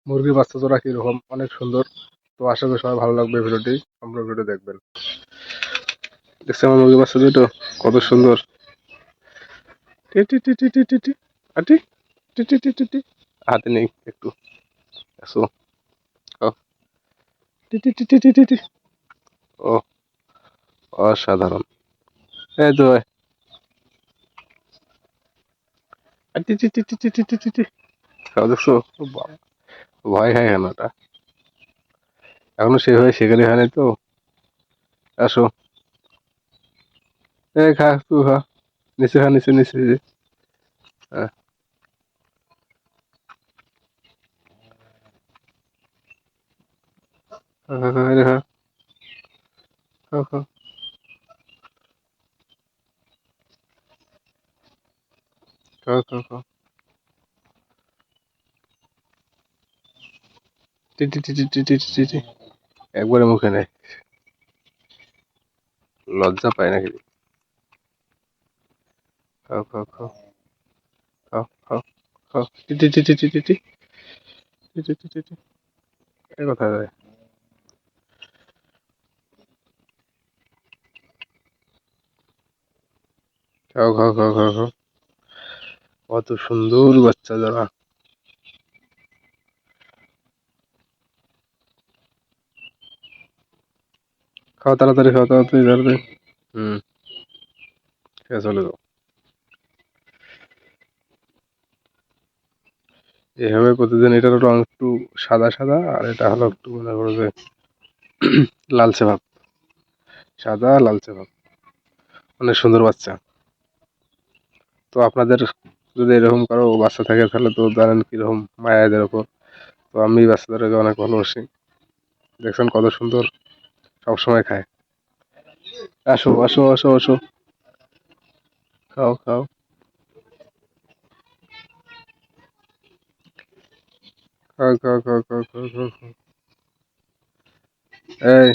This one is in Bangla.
মুরগির বাচ্চা জোড়া কিরকম, অনেক সুন্দর। তো আশা করি সবাই ভালো লাগবে ভিডিওটি, সম্পূর্ণ ভিডিও দেখবেন। দেখছি আমার মুরগির বাচ্চা দুটো কত সুন্দর। টি টি টি টি টি টি টি আটি টি টি টি টি টি। হাতে নেই একটু, আসো। ও টি টি টি টি টি টি টি। ও অসাধারণ। এই তো টি টি টি টি টি টি টি টি টি। খাও দেখছো? ও বাবা, ভয় খায় কেন ওটা? এখনো সেভাবে শেখানো হয় নাই তো। আসো, এ খা তুই খা, নিচে খা, নিচে নিচে নিচে। হ্যাঁ, খা খা খা, এটা খা, খাও খাও, খাও খাও খাও। টি টি টি টি টি টি টি টি। একবারে মুখে নেয়, লজ্জা পায় নাকি? খাও খাও খাও, খাও খাও খাও। টি টি টি টি টি টি টি টি টি টি টি টি। এই কোথায় যায়? খাও খাও খাও খাও খাও। কত সুন্দর বাচ্চা যারা। খাও তাড়াতাড়ি, খাও তাড়াতাড়ি তাড়াতাড়ি। হুম, খেয়ে চলে যাও। এভাবে প্রতিদিন এটার রং একটু সাদা সাদা, আর এটা হলো একটু মনে করো যে লালচে ভাব, সাদা লালচে ভাব। অনেক সুন্দর বাচ্চা। তো আপনাদের যদি এরকম কারো বাচ্চা থাকে তাহলে তো জানেন কিরকম মায়া এদের ওপর। তো আমি বাচ্চাদেরকে অনেক ভালোবাসি। দেখছেন কত সুন্দর, সবসময় খায়। আসো আসো আসো আসো, খাও খাও, খাও খাও খাও খাও খাও খাও খাও। এই